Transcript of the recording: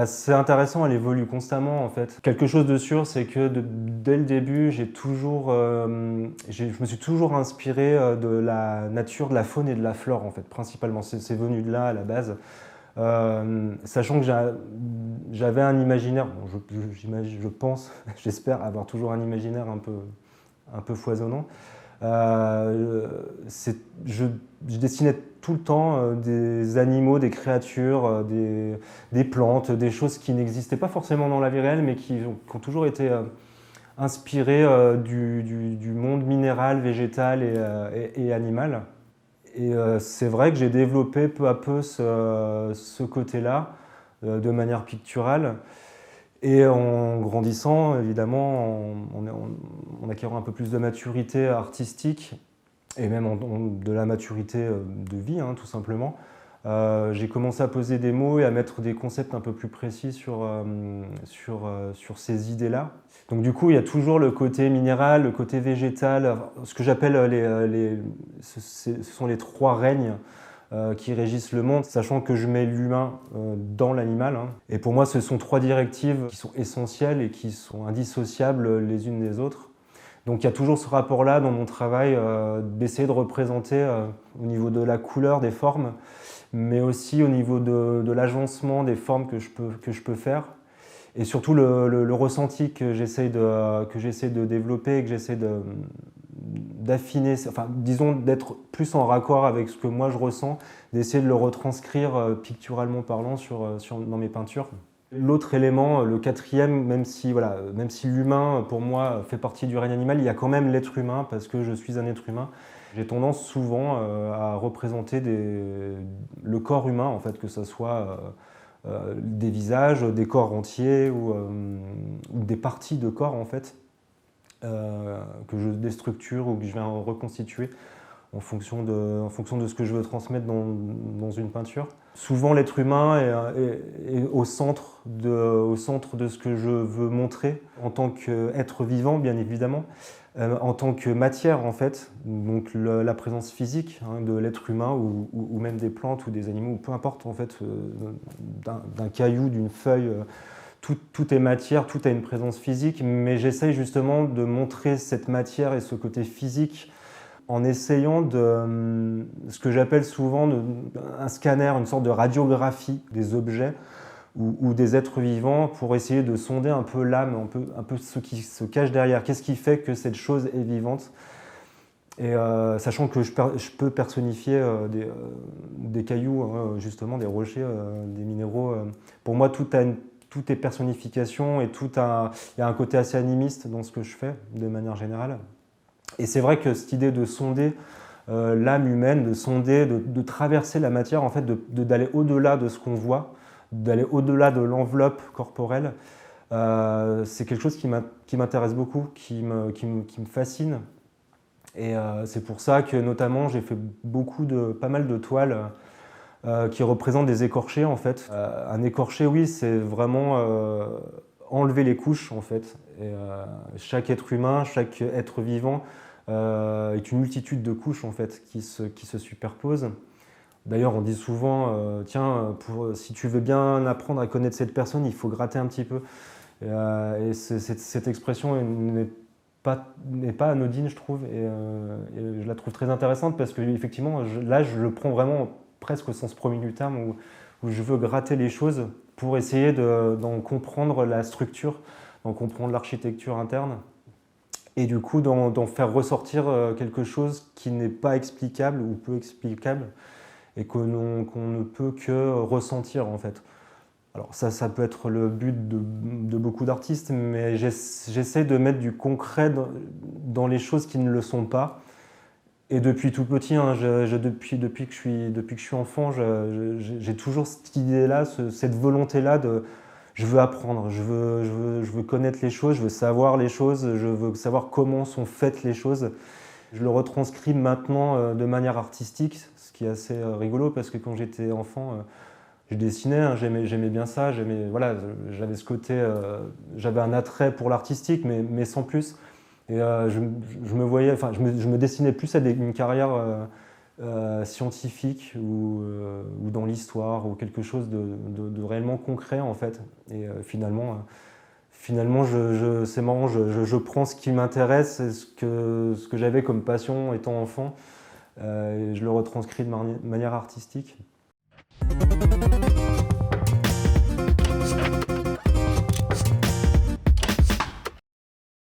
assez intéressant, elle évolue constamment en fait. Quelque chose de sûr, c'est que dès le début, je me suis toujours inspiré de la nature, de la faune et de la flore en fait, principalement. C'est venu de là à la base. Sachant que j'avais un imaginaire, bon, je pense, j'espère avoir toujours un imaginaire un peu foisonnant. Euh, c'est- je, je dessinais tout le temps des animaux, des créatures, des plantes, des choses qui n'existaient pas forcément dans la vie réelle, mais qui ont toujours été inspirées du monde minéral, végétal et animal. Et c'est vrai que j'ai développé peu à peu ce côté-là de manière picturale. Et en grandissant, évidemment, en acquérant un peu plus de maturité artistique et même de la maturité de vie, hein, tout simplement, j'ai commencé à poser des mots et à mettre des concepts un peu plus précis sur ces idées-là. Donc du coup, il y a toujours le côté minéral, le côté végétal, ce que j'appelle ce sont les trois règnes qui régissent le monde, sachant que je mets l'humain dans l'animal, hein. Et pour moi, ce sont trois directives qui sont essentielles et qui sont indissociables les unes des autres. Donc il y a toujours ce rapport-là dans mon travail d'essayer de représenter au niveau de la couleur des formes, mais aussi au niveau de l'agencement des formes que je peux faire. Et surtout le ressenti que j'essaie de développer et que j'essaie d'affiner, enfin disons d'être plus en raccord avec ce que moi je ressens, d'essayer de le retranscrire picturalement parlant dans mes peintures. L'autre élément, le quatrième, même si l'humain pour moi fait partie du règne animal, il y a quand même l'être humain parce que je suis un être humain. J'ai tendance souvent à représenter le corps humain en fait, que ce soit des visages, des corps entiers ou des parties de corps en fait, que je déstructure ou que je viens reconstituer en fonction de ce que je veux transmettre dans une peinture. Souvent l'être humain est au centre au centre de ce que je veux montrer en tant qu'être vivant bien évidemment, en tant que matière en fait, donc la présence physique hein, de l'être humain ou même des plantes ou des animaux, ou peu importe en fait, d'un caillou, d'une feuille, tout est matière, tout a une présence physique, mais j'essaye justement de montrer cette matière et ce côté physique en essayant ce que j'appelle souvent un scanner, une sorte de radiographie des objets ou des êtres vivants pour essayer de sonder un peu l'âme, un peu ce qui se cache derrière. Qu'est-ce qui fait que cette chose est vivante? Et sachant que je peux personnifier des cailloux, hein, justement, des rochers, des minéraux. Pour moi, tout est personnification et il y a un côté assez animiste dans ce que je fais, de manière générale. Et c'est vrai que cette idée de sonder l'âme humaine, de sonder, de traverser la matière, en fait, d'aller au-delà de ce qu'on voit, d'aller au-delà de l'enveloppe corporelle, c'est quelque chose qui m'intéresse beaucoup, qui me fascine. Et c'est pour ça que notamment j'ai fait pas mal de toiles qui représentent des écorchés en fait. Un écorché, oui, c'est vraiment enlever les couches en fait. Et chaque être humain, chaque être vivant est une multitude de couches en fait qui se superposent. D'ailleurs, on dit souvent, tiens, si tu veux bien apprendre à connaître cette personne, il faut gratter un petit peu. Et cette expression n'est pas anodine, je trouve, et je la trouve très intéressante parce que effectivement, là, je le prends vraiment presque au sens premier du terme, où je veux gratter les choses pour essayer d'en comprendre la structure, d'en comprendre l'architecture interne, et du coup d'en faire ressortir quelque chose qui n'est pas explicable ou peu explicable, et qu'on ne peut que ressentir en fait. Alors ça peut être le but de beaucoup d'artistes, mais j'essaie de mettre du concret dans les choses qui ne le sont pas. Et depuis tout petit, hein, depuis que je suis enfant, j'ai toujours cette idée-là, cette volonté-là de je veux apprendre, je veux connaître les choses, je veux savoir les choses, je veux savoir comment sont faites les choses. Je le retranscris maintenant de manière artistique, ce qui est assez rigolo parce que quand j'étais enfant, je dessinais, hein, j'aimais bien ça, voilà, j'avais ce côté, j'avais un attrait pour l'artistique, mais sans plus. Et je me voyais, enfin, je me dessinais plus à une carrière scientifique ou dans l'histoire ou quelque chose de réellement concret en fait. Et finalement, c'est marrant, je prends ce qui m'intéresse et ce que j'avais comme passion étant enfant, et je le retranscris de manière artistique.